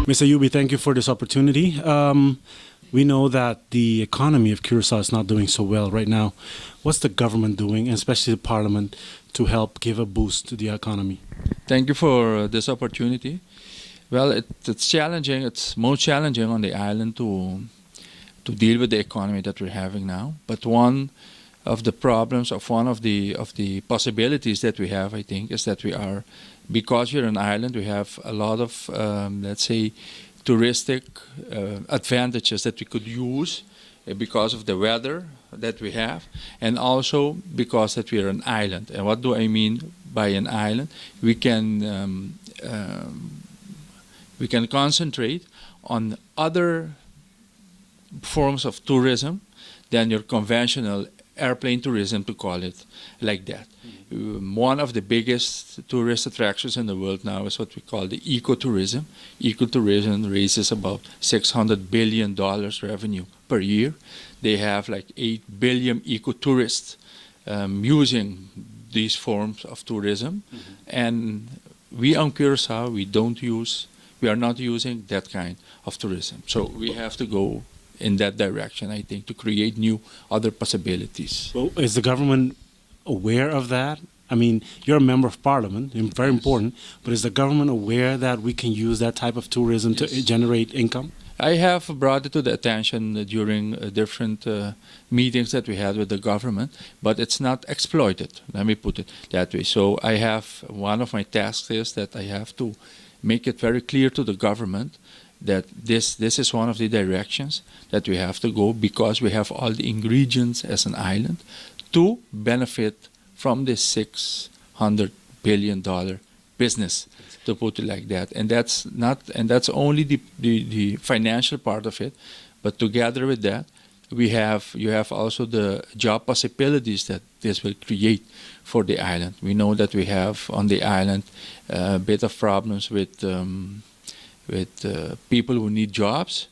Mr. Ayoubi, thank you for this opportunity. We know that the economy of Curacao is not doing so well right now. What's the government doing, and especially the parliament, to help give a boost to the economy? Thank you for this opportunity. Well, it's challenging. It's most challenging on the island to deal with the economy that we're having now. But one of the problems, one of the possibilities that we have, I think, is that because we're an island, we have a lot of, let's say, touristic advantages that we could use because of the weather that we have, and also because that we're an island. And what do I mean by an island? We can concentrate on other forms of tourism than your conventional airplane tourism, to call it like that. One of the biggest tourist attractions in the world now is what we call the ecotourism. Ecotourism raises about $600 billion revenue per year. They have like 8 billion ecotourists using these forms of tourism. And we on Curacao, we are not using that kind of tourism. So we have to go in that direction, I think, to create new other possibilities. Well, is the government aware of that? I mean, you're a member of parliament, and very important, but is the government aware that we can use that type of tourism to generate income? I have brought it to the attention during different meetings that we had with the government, but it's not exploited, let me put it that way. So I have, one of my tasks is that I have to make it very clear to the government that this is one of the directions that we have to go, because we have all the ingredients as an island to benefit from this $600 billion business, to put it like that. And that's only the financial part of it, but together with that, you have also the job possibilities that this will create for the island. We know that we have on the island a bit of problems with people who need jobs,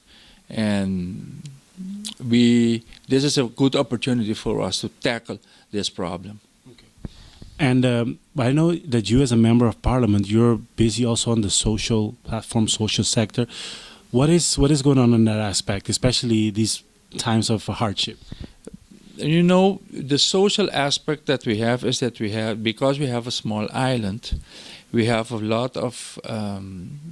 and this is a good opportunity for us to tackle this problem. Okay. And I know that you, as a member of parliament, you're busy also on the social platform, social sector. What is going on in that aspect, especially these times of hardship? You know, the social aspect that we have is that because we have a small island, we have a lot of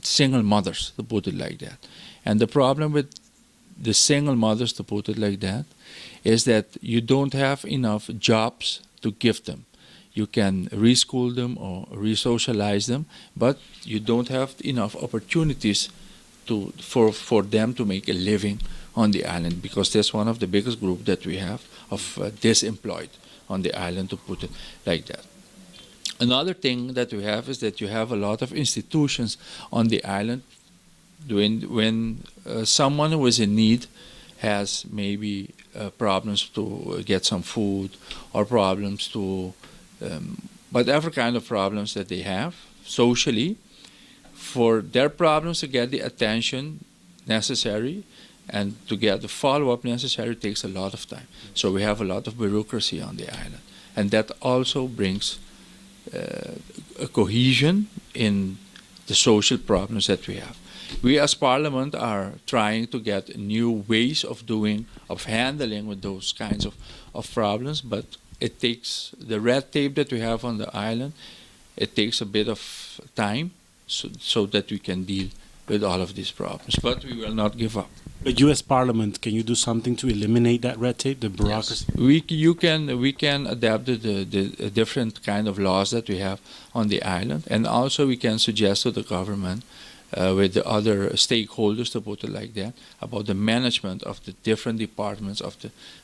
single mothers, to put it like that. And the problem with the single mothers, to put it like that, is that you don't have enough jobs to give them. You can reschool them or re-socialize them, but you don't have enough opportunities for them to make a living on the island, because that's one of the biggest groups that we have of disemployed on the island, to put it like that. Another thing that we have is that you have a lot of institutions on the island. When someone who is in need has maybe problems to get some food, or problems to whatever kind of problems that they have socially, for their problems to get the attention necessary and to get the follow-up necessary takes a lot of time. So we have a lot of bureaucracy on the island, and that also brings a cohesion in the social problems that we have. We as Parliament are trying to get new ways of handling with those kinds of problems, but it takes the red tape that we have on the island, it takes a bit of time so that we can deal with all of these problems, but we will not give up. But you as Parliament, can you do something to eliminate that red tape, the bureaucracy? Yes. We can adapt the different kind of laws that we have on the island, and also we can suggest to the government with the other stakeholders, to put it like that, about the management of the different departments of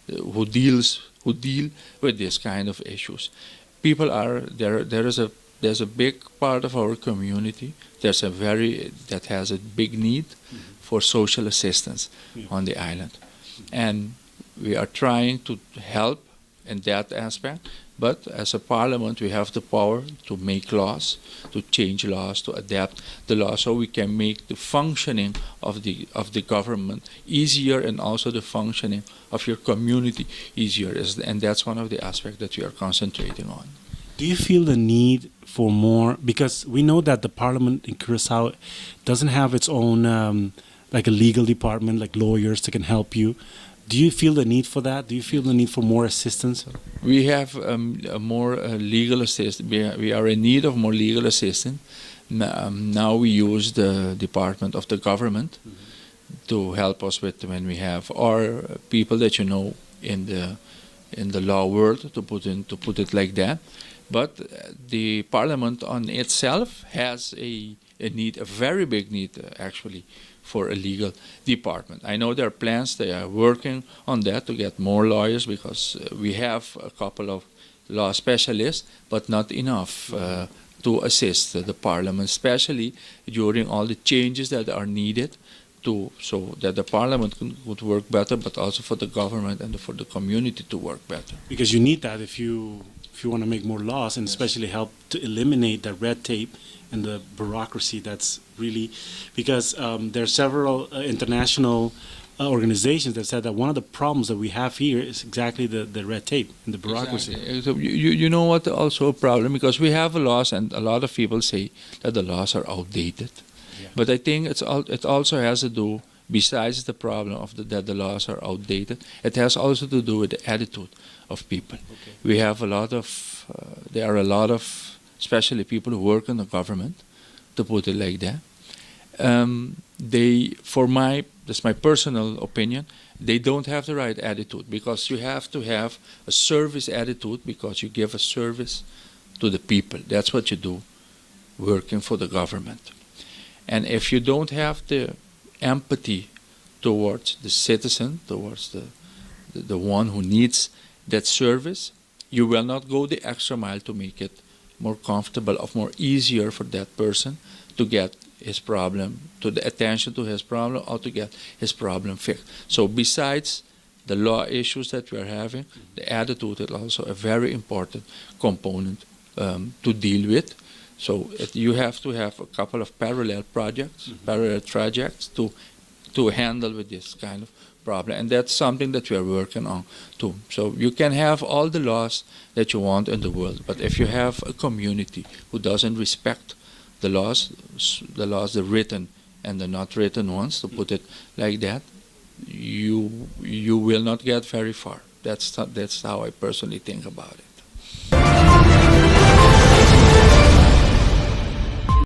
who deal with this kind of issues. People are there. There's a big part of our community that has a big need for social assistance on the island, and we are trying to help in that aspect. But as a parliament, we have the power to make laws, to change laws, to adapt the law, so we can make the functioning of the government easier, and also the functioning of your community easier. And that's one of the aspects that we are concentrating on. Do you feel the need for more? Because we know that the parliament in Curacao doesn't have its own like a legal department, like lawyers that can help you. Do you feel the need for that? Do you feel the need for more assistance? We have a more legal assistance. We are in need of more legal assistance. Now we use the Department of the Government to help us with when we have our people that you know in the law world, to put it like that. But the Parliament on itself has a need, a very big need actually, for a legal department. I know there are plans, they are working on that to get more lawyers, because we have a couple of law specialists, but not enough to assist the Parliament, especially during all the changes that are needed so that the Parliament could work better, but also for the government and for the community to work better. Because you need that if you want to make more laws, and especially help to eliminate the red tape and the bureaucracy that's really, because there are several international organizations that said that one of the problems that we have here is exactly the red tape and the bureaucracy. Exactly. So you know what, also a problem, because we have laws and a lot of people say that the laws are outdated. Yeah. But I think it also has to do, besides the problem of that the laws are outdated, it has also to do with the attitude of people. Okay. We have there are a lot of, especially people who work in the government, to put it like that. That's my personal opinion, they don't have the right attitude, because you have to have a service attitude, because you give a service to the people. That's what you do working for the government. And if you don't have the empathy towards the citizen, towards the one who needs that service, you will not go the extra mile to make it more comfortable or more easier for that person to get his problem, to the attention to his problem, or to get his problem fixed. So besides the law issues that we are having, the attitude is also a very important component to deal with. So you have to have a couple of parallel projects, parallel trajects to handle with this kind of problem. And that's something that we are working on too. So you can have all the laws that you want in the world, but if you have a community who doesn't respect the laws, the written and the not written ones, to put it like that, you will not get very far. That's how I personally think about it.